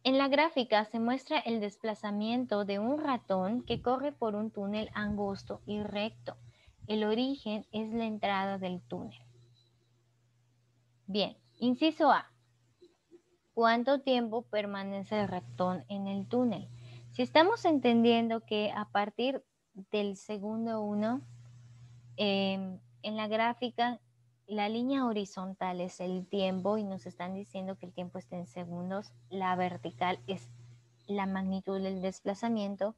En la gráfica se muestra el desplazamiento de un ratón que corre por un túnel angosto y recto. El origen es la entrada del túnel. Bien, inciso A. ¿Cuánto tiempo permanece el ratón en el túnel? Si estamos entendiendo que a partir del segundo 1, en la gráfica la línea horizontal es el tiempo y nos están diciendo que el tiempo está en segundos, la vertical es la magnitud del desplazamiento,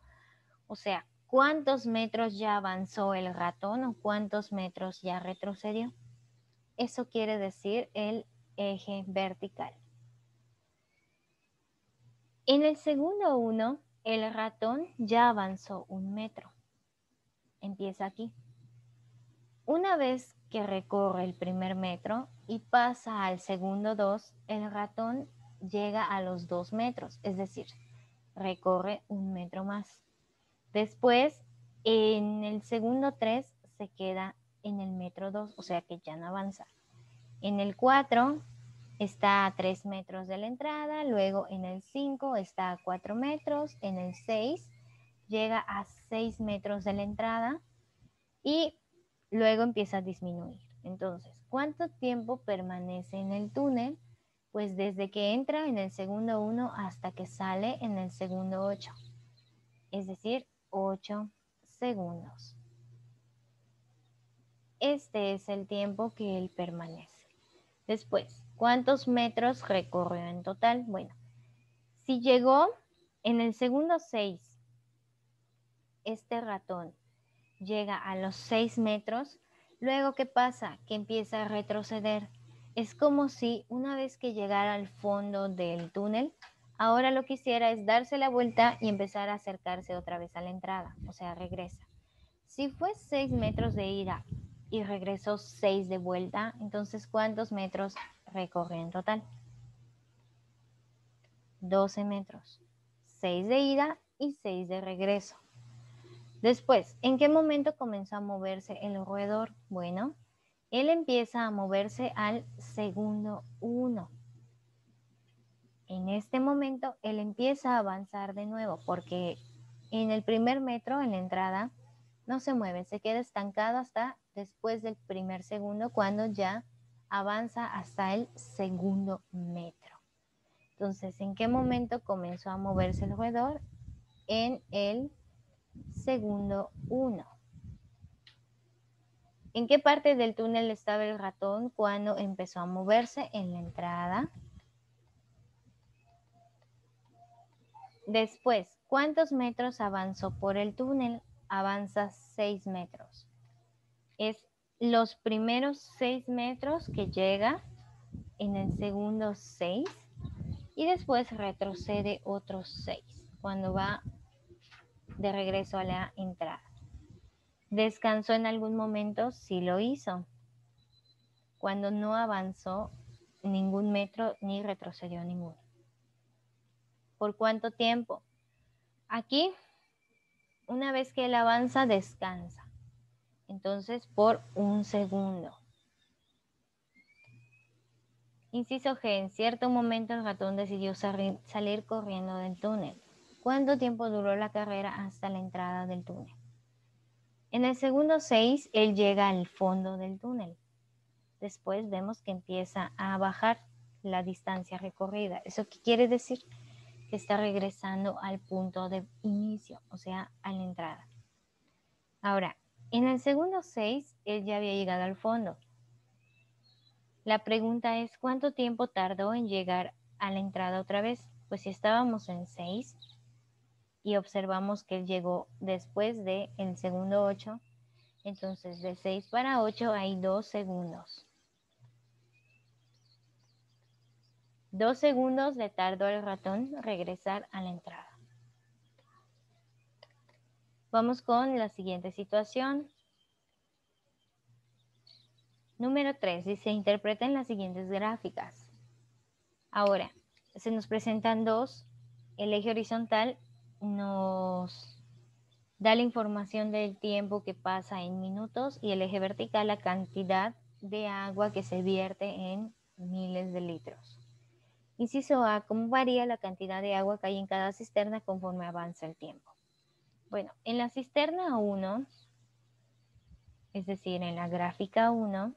o sea, ¿cuántos metros ya avanzó el ratón o cuántos metros ya retrocedió? Eso quiere decir el eje vertical. En el segundo 1, el ratón ya avanzó 1 metro. Empieza aquí. Una vez que recorre el primer metro y pasa al segundo 2, el ratón llega a los 2 metros, es decir, recorre 1 metro más. Después, en el segundo 3 se queda en el metro 2, o sea que ya no avanza. En el 4 está a 3 metros de la entrada, luego en el 5 está a 4 metros, en el 6 llega a 6 metros de la entrada y luego empieza a disminuir. Entonces, ¿cuánto tiempo permanece en el túnel? Pues desde que entra en el segundo 1 hasta que sale en el segundo 8, es decir, 8 segundos. Este es el tiempo que él permanece. Después, ¿cuántos metros recorrió en total? Bueno, si llegó en el segundo 6, este ratón llega a los 6 metros, luego ¿qué pasa? Que empieza a retroceder. Es como si una vez que llegara al fondo del túnel, ahora lo que hiciera es darse la vuelta y empezar a acercarse otra vez a la entrada, o sea, regresa. Si fue 6 metros de ida y regresó 6 de vuelta, entonces ¿cuántos metros recorrió en total? 12 metros. 6 de ida y 6 de regreso. Después, ¿en qué momento comenzó a moverse el roedor? Bueno, él empieza a moverse al segundo 1. En este momento, él empieza a avanzar de nuevo porque en el primer metro, en la entrada, no se mueve, se queda estancado hasta después del primer segundo, cuando ya avanza hasta el segundo metro. Entonces, ¿en qué momento comenzó a moverse el roedor? En el segundo 1. ¿En qué parte del túnel estaba el ratón cuando empezó a moverse? En la entrada. Después, ¿cuántos metros avanzó por el túnel? Avanza 6 metros. Es los primeros 6 metros que llega, en el segundo 6 y después retrocede otros 6 cuando va de regreso a la entrada. ¿Descansó en algún momento? Sí lo hizo, cuando no avanzó ningún metro ni retrocedió ninguno. ¿Por cuánto tiempo? Aquí, una vez que él avanza, descansa. Entonces, por 1 segundo. Inciso G. En cierto momento el ratón decidió salir corriendo del túnel. ¿Cuánto tiempo duró la carrera hasta la entrada del túnel? En el segundo 6, él llega al fondo del túnel. Después vemos que empieza a bajar la distancia recorrida. ¿Eso qué quiere decir? Que está regresando al punto de inicio, o sea, a la entrada. Ahora, en el segundo 6, él ya había llegado al fondo. La pregunta es, ¿cuánto tiempo tardó en llegar a la entrada otra vez? Pues si estábamos en 6 y observamos que él llegó después del segundo 8, entonces de 6 para 8 hay 2 segundos. 2 segundos le tardó al ratón regresar a la entrada. Vamos con la siguiente situación. Número 3, dice, interpreten las siguientes gráficas. Ahora, se nos presentan dos. El eje horizontal nos da la información del tiempo que pasa en minutos y el eje vertical la cantidad de agua que se vierte en miles de litros. Inciso A, ¿cómo varía la cantidad de agua que hay en cada cisterna conforme avanza el tiempo? Bueno, en la cisterna 1, es decir, en la gráfica 1,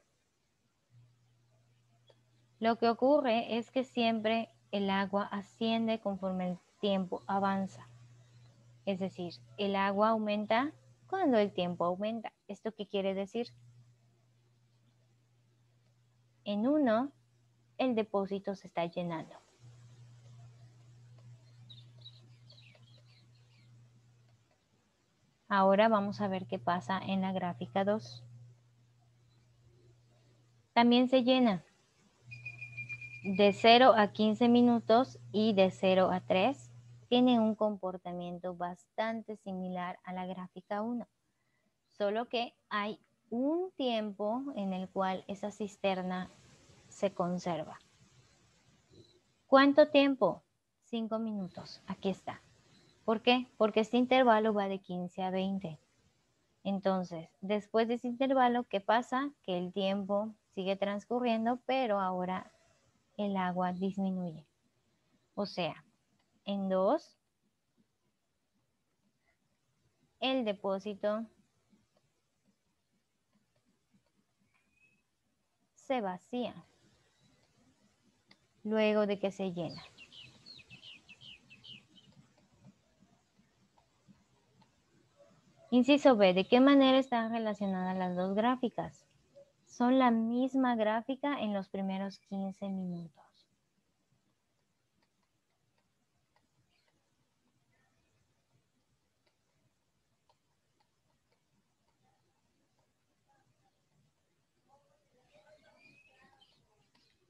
lo que ocurre es que siempre el agua asciende conforme el tiempo avanza. Es decir, el agua aumenta cuando el tiempo aumenta. ¿Esto qué quiere decir? En 1, el depósito se está llenando. Ahora vamos a ver qué pasa en la gráfica 2. También se llena de 0 a 15 minutos y de 0 a 3. Tiene un comportamiento bastante similar a la gráfica 1, solo que hay un tiempo en el cual esa cisterna se conserva. ¿Cuánto tiempo? 5 minutos. Aquí está. ¿Por qué? Porque este intervalo va de 15 a 20. Entonces, después de ese intervalo, ¿qué pasa? Que el tiempo sigue transcurriendo, pero ahora el agua disminuye. O sea, en 2, el depósito se vacía luego de que se llena. Inciso B, ¿de qué manera están relacionadas las dos gráficas? Son la misma gráfica en los primeros 15 minutos.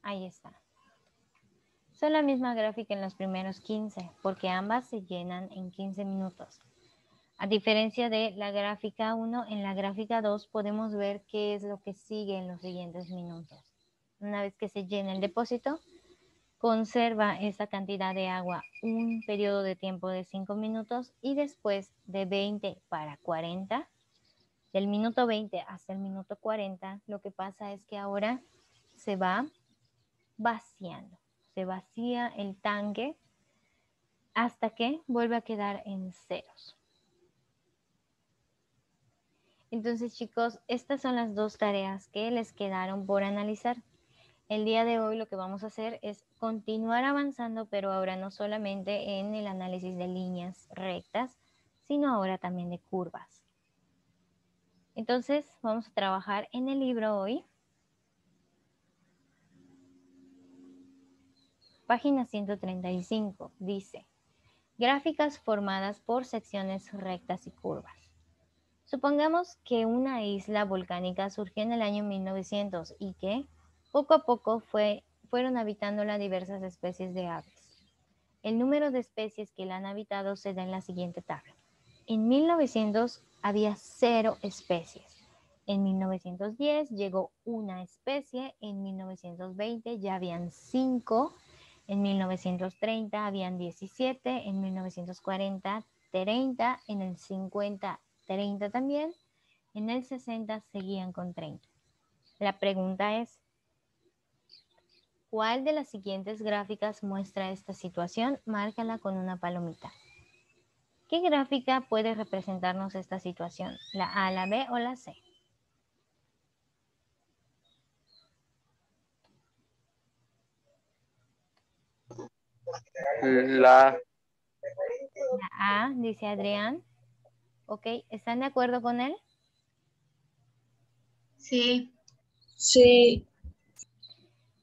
Ahí está. Son la misma gráfica en los primeros 15, porque ambas se llenan en 15 minutos. A diferencia de la gráfica 1, en la gráfica 2 podemos ver qué es lo que sigue en los siguientes minutos. Una vez que se llena el depósito, conserva esa cantidad de agua un periodo de tiempo de 5 minutos y después de 20 para 40, del minuto 20 hasta el minuto 40, lo que pasa es que ahora se va vaciando. Se vacía el tanque hasta que vuelve a quedar en ceros. Entonces, chicos, estas son las dos tareas que les quedaron por analizar. El día de hoy lo que vamos a hacer es continuar avanzando, pero ahora no solamente en el análisis de líneas rectas, sino ahora también de curvas. Entonces, vamos a trabajar en el libro hoy. Página 135 dice, gráficas formadas por secciones rectas y curvas. Supongamos que una isla volcánica surgió en el año 1900 y que poco a poco fueron habitándola diversas especies de aves. El número de especies que la han habitado se da en la siguiente tabla. En 1900 había 0 especies. En 1910 llegó una especie, en 1920 ya habían 5, en 1930 habían 17, en 1940 30, en el 50 30 también, en el 60 seguían con 30. La pregunta es, ¿cuál de las siguientes gráficas muestra esta situación? Márcala con una palomita. ¿Qué gráfica puede representarnos esta situación? ¿La A, la B o la C? La La A, dice Adrián. Ok, ¿están de acuerdo con él? Sí. Sí,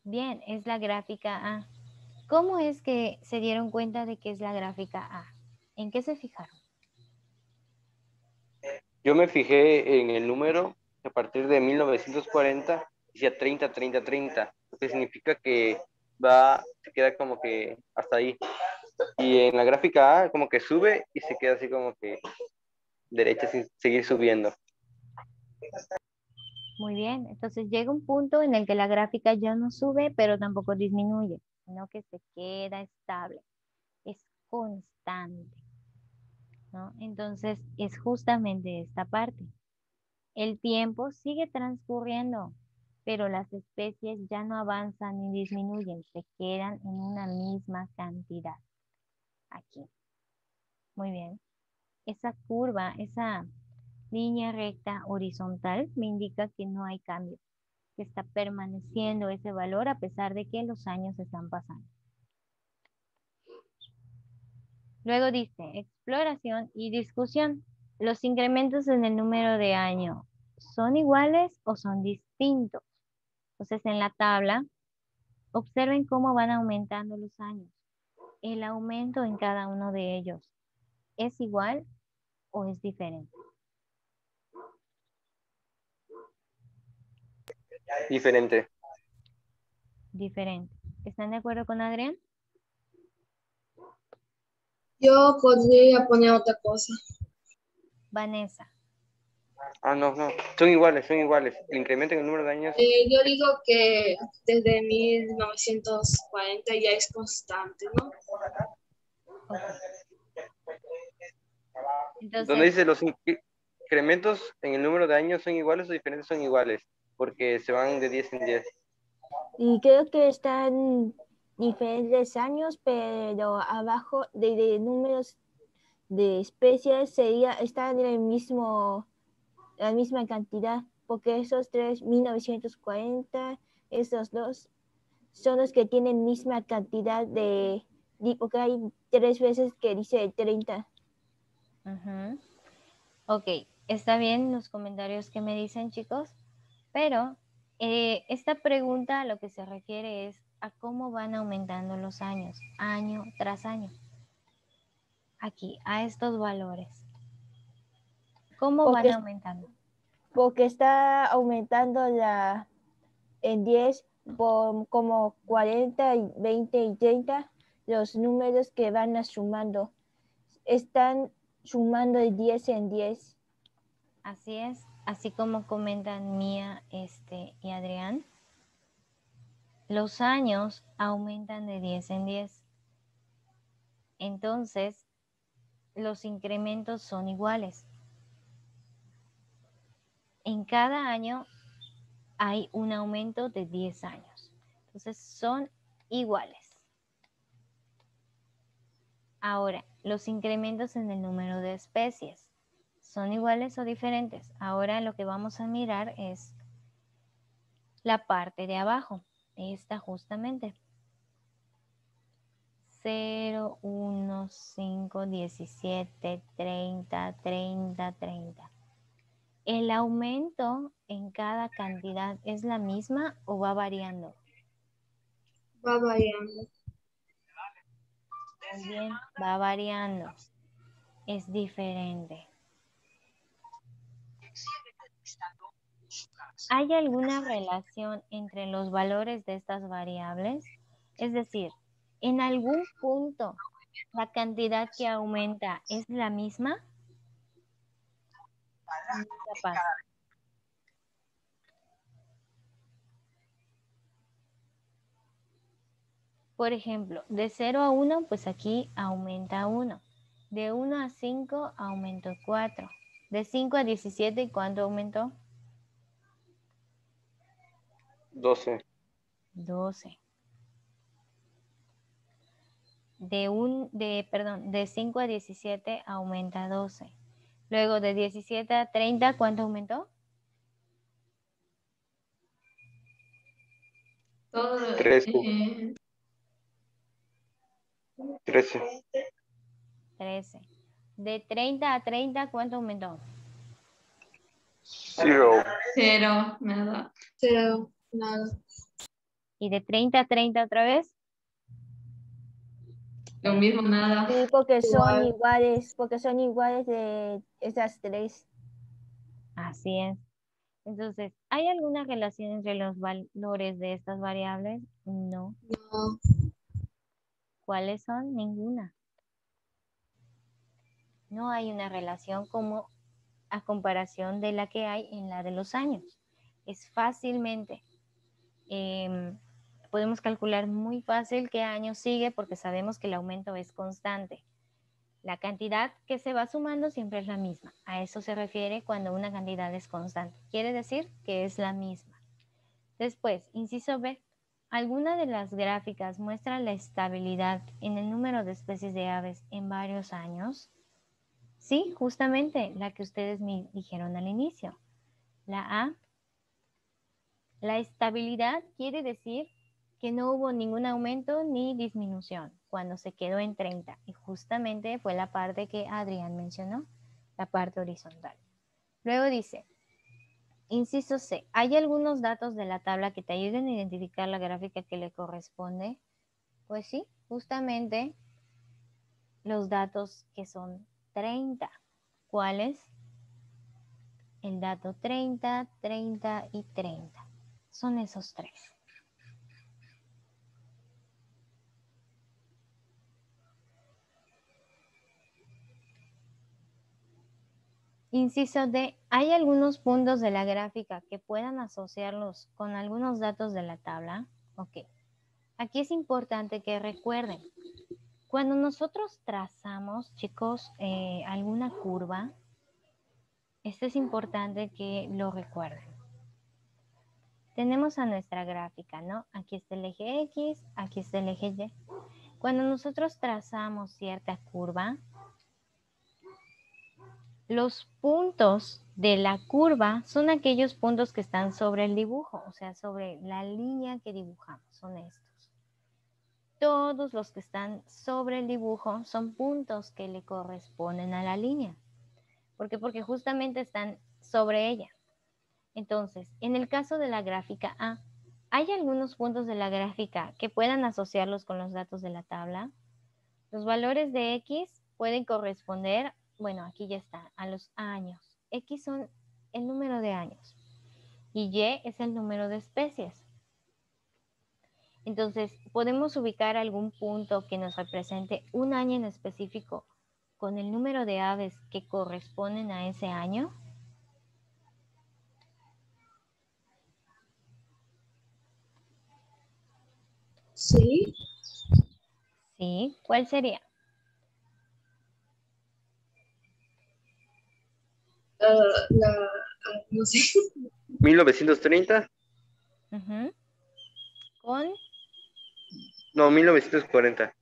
Bien, es la gráfica A. ¿Cómo es que se dieron cuenta de que es la gráfica A? ¿En qué se fijaron? yo me fijé en el número a partir de 1940, decía 30, 30, 30, lo que significa que se queda como que hasta ahí. Y en la gráfica A como que sube y se queda así como que derecha sin seguir subiendo. Muy bien, entonces llega un punto en el que la gráfica ya no sube, pero tampoco disminuye, sino que se queda estable, es constante, ¿no? Entonces es justamente esta parte. El tiempo sigue transcurriendo, pero las especies ya no avanzan ni disminuyen, se quedan en una misma cantidad. Aquí. Muy bien. Esa curva, esa línea recta horizontal me indica que no hay cambio, que está permaneciendo ese valor a pesar de que los años están pasando. Luego dice, exploración y discusión. ¿Los incrementos en el número de años son iguales o son distintos? Entonces, en la tabla, observen cómo van aumentando los años. El aumento en cada uno de ellos, ¿es igual o es diferente? Diferente. Diferente. ¿Están de acuerdo con Adrián? Yo podría poner otra cosa. Vanessa. Ah, no, no. Son iguales, son iguales. El incremento en el número de años. Yo digo que desde 1940 ya es constante, ¿no? Ok. Donde Entonces, dice los incrementos en el número de años son iguales o diferentes son iguales, porque se van de 10 en 10. Y creo que están diferentes años, pero abajo de números de especies están en la misma cantidad, porque esos tres, 1940, esos dos, son los que tienen misma cantidad porque hay 3 veces que dice 30. ok, está bien los comentarios que me dicen, chicos, pero esta pregunta a lo que se refiere es a cómo van aumentando los años, año tras año. Aquí, a estos valores. ¿Cómo van aumentando? Porque está aumentando en 10 como 40, 20 y 30, los números que van sumando. Están sumando de 10 en 10. Así es, así como comentan Mía y Adrián, los años aumentan de 10 en 10. Entonces, los incrementos son iguales. En cada año hay un aumento de 10 años. Entonces, son iguales. Ahora, los incrementos en el número de especies, ¿son iguales o diferentes? Ahora lo que vamos a mirar es la parte de abajo, esta justamente. 0, 1, 5, 17, 30, 30, 30. ¿El aumento en cada cantidad es la misma o va variando? Va variando. Muy bien, va variando. Es diferente. ¿Hay alguna relación entre los valores de estas variables? Es decir, ¿en algún punto la cantidad que aumenta es la misma? Capaz. Por ejemplo, de 0 a 1, pues aquí aumenta 1. De 1 a 5 aumentó 4. De 5 a 17, ¿cuánto aumentó? 12. 12. De 5 a 17 aumenta 12. Luego de 17 a 30, ¿cuánto aumentó? 13. 13. 13. De 30 a 30, ¿cuánto aumentó? 0. Cero, nada. Cero, nada. ¿Y de 30 a 30 otra vez? Lo mismo, nada. Sí, porque Igual. son iguales de esas tres. Así es. Entonces, ¿hay alguna relación entre los valores de estas variables? No. No. ¿Cuáles son? Ninguna. No hay una relación como a comparación de la que hay en la de los años. Es fácilmente, podemos calcular muy fácil qué año sigue porque sabemos que el aumento es constante. La cantidad que se va sumando siempre es la misma. A eso se refiere cuando una cantidad es constante. Quiere decir que es la misma. Después, inciso B. ¿Alguna de las gráficas muestra la estabilidad en el número de especies de aves en varios años? Sí, justamente la que ustedes me dijeron al inicio. La A. La estabilidad quiere decir que no hubo ningún aumento ni disminución cuando se quedó en 30. Y justamente fue la parte que Adrián mencionó, la parte horizontal. Luego dice, inciso C, ¿hay algunos datos de la tabla que te ayuden a identificar la gráfica que le corresponde? Pues sí, justamente los datos que son 30. ¿Cuáles? El dato 30, 30 y 30. Son esos tres. Inciso D. ¿Hay algunos puntos de la gráfica que puedan asociarlos con algunos datos de la tabla? Ok. Aquí es importante que recuerden, cuando nosotros trazamos, chicos, alguna curva, esto es importante que lo recuerden. Tenemos a nuestra gráfica, ¿no? Aquí está el eje X, aquí está el eje Y. Cuando nosotros trazamos cierta curva, los puntos de la curva son aquellos puntos que están sobre el dibujo, o sea, sobre la línea que dibujamos, son estos. Todos los que están sobre el dibujo son puntos que le corresponden a la línea. ¿Por qué? Porque justamente están sobre ella. Entonces, en el caso de la gráfica A, ¿hay algunos puntos de la gráfica que puedan asociarlos con los datos de la tabla? Los valores de X pueden corresponder, bueno, aquí ya está, a los años. X son el número de años y Y es el número de especies. Entonces, ¿podemos ubicar algún punto que nos represente un año en específico con el número de aves que corresponden a ese año? Sí. Sí, ¿cuál sería? No sé. 1930, Ujú. Con no, 1940, con 30.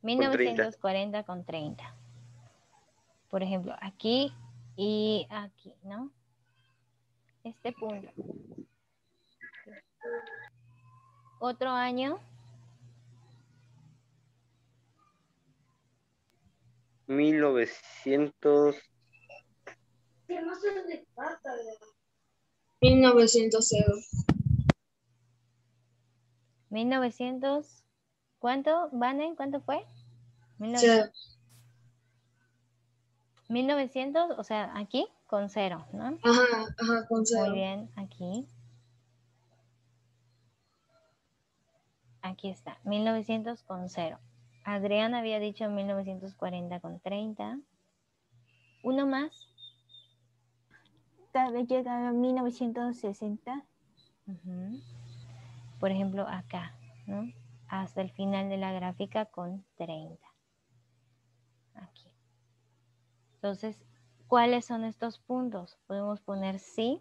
1940 con 30. Por ejemplo, aquí y aquí, ¿no? Este punto. Otro año, 1900, 1900. 1900, ¿cuánto, Vane? ¿Cuánto fue? 0. 1900, o sea, aquí con 0, ¿no? Ajá, con Muy 0. bien, aquí. Aquí está, 1900 con 0. Adrián había dicho 1940 con 30. Uno más. Tal vez llega a 1960. Ujú. Por ejemplo, acá, ¿no? Hasta el final de la gráfica con 30. Aquí. Entonces, ¿cuáles son estos puntos? Podemos poner sí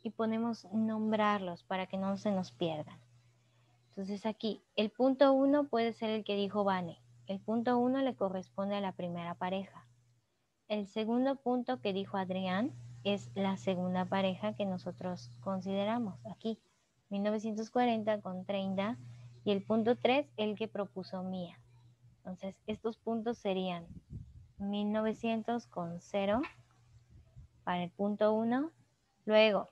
y podemos nombrarlos para que no se nos pierdan. Entonces aquí, el punto 1 puede ser el que dijo Vane. El punto 1 le corresponde a la primera pareja. El segundo punto que dijo Adrián es la segunda pareja que nosotros consideramos aquí. 1940 con 30 y el punto 3 el que propuso Mía. Entonces, estos puntos serían 1900 con 0 para el punto 1. Luego,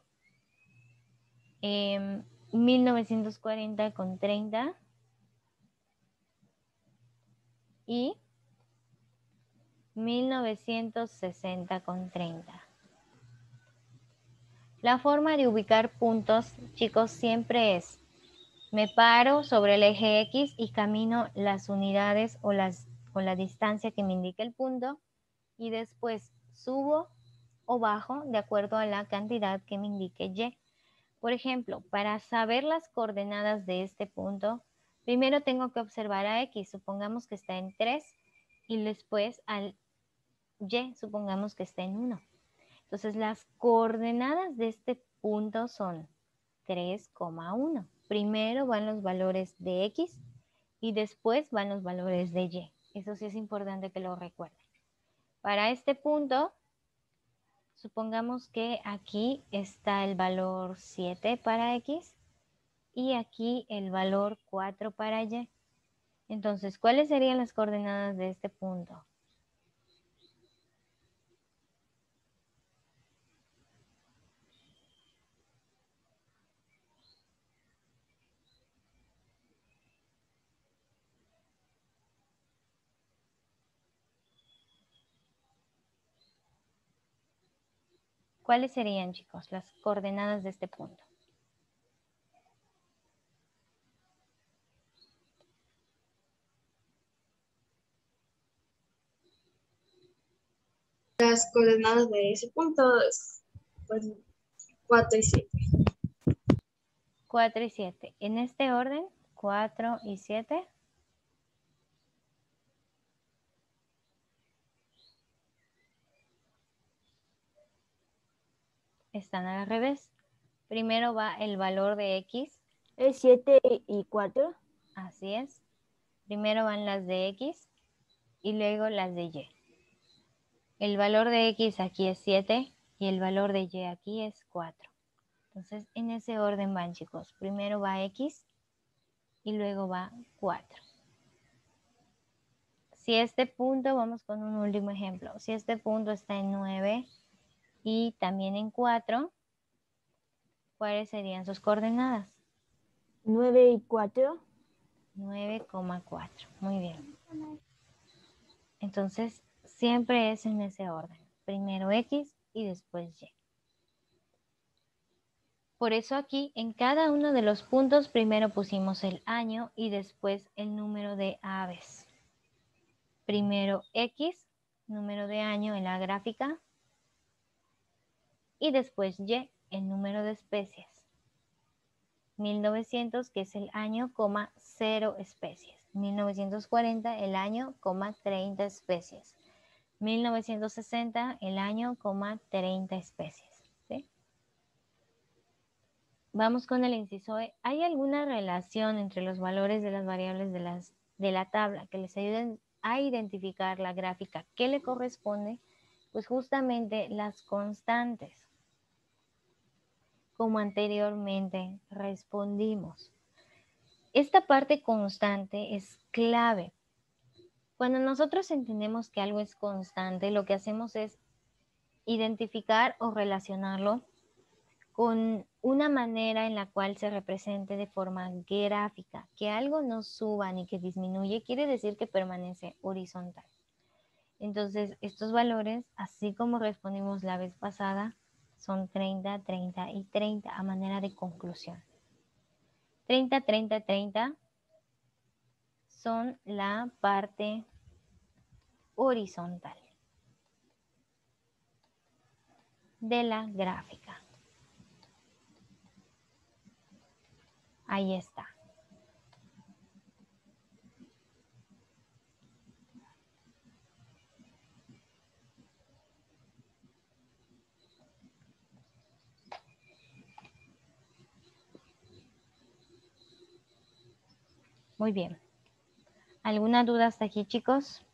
1940 con 30 y 1960 con 30. La forma de ubicar puntos, chicos, siempre es, me paro sobre el eje X y camino las unidades o la distancia que me indica el punto y después subo o bajo de acuerdo a la cantidad que me indique Y. Por ejemplo, para saber las coordenadas de este punto, primero tengo que observar a X, supongamos que está en 3, y después al Y, supongamos que está en 1. Entonces, las coordenadas de este punto son 3,1. Primero van los valores de X y después van los valores de Y. Eso sí es importante que lo recuerden. Para este punto, supongamos que aquí está el valor 7 para X y aquí el valor 4 para Y. Entonces, ¿cuáles serían las coordenadas de este punto? ¿Cuáles serían, chicos, las coordenadas de este punto? Las coordenadas de ese punto es pues, 4 y 7. 4 y 7. En este orden, 4 y 7. Están al revés. Primero va el valor de X. Es 7 y 4. Así es. Primero van las de X y luego las de Y. El valor de X aquí es 7 y el valor de Y aquí es 4. Entonces, en ese orden van, chicos. Primero va X y luego va 4. Si este punto, vamos con un último ejemplo. Si este punto está en 9 y también en 4, ¿cuáles serían sus coordenadas? 9 y 4. 9,4. Muy bien. Entonces, siempre es en ese orden. Primero X y después Y. Por eso aquí, en cada uno de los puntos, primero pusimos el año y después el número de aves. Primero X, número de año en la gráfica, y después Y, el número de especies. 1900, que es el año, 0 especies. 1940, el año, 30 especies. 1960, el año, 30 especies. ¿Sí? Vamos con el inciso E. ¿Hay alguna relación entre los valores de las variables de la tabla que les ayuden a identificar la gráfica que le corresponde? Pues justamente las constantes, como anteriormente respondimos. Esta parte constante es clave. Cuando nosotros entendemos que algo es constante, lo que hacemos es identificar o relacionarlo con una manera en la cual se represente de forma gráfica. Que algo no suba ni que disminuye quiere decir que permanece horizontal. Entonces, estos valores, así como respondimos la vez pasada, son 30, 30 y 30 a manera de conclusión. 30, 30, 30 son la parte horizontal de la gráfica. Ahí está. Muy bien. ¿Alguna duda hasta aquí, chicos?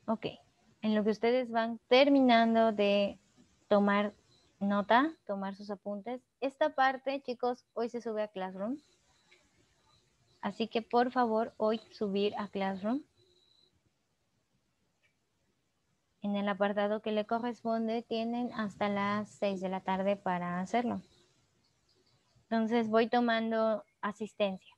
Ok. En lo que ustedes van terminando de tomar nota, tomar sus apuntes, esta parte, chicos, hoy se sube a Classroom. Así que, por favor, hoy subir a Classroom. En el apartado que le corresponde, tienen hasta las 6 de la tarde para hacerlo. Entonces, voy tomando asistencia.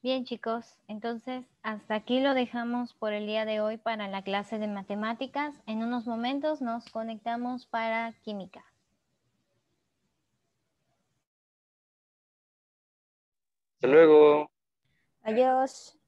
Bien, chicos, entonces hasta aquí lo dejamos por el día de hoy para la clase de matemáticas. En unos momentos nos conectamos para química. Hasta luego. Adiós.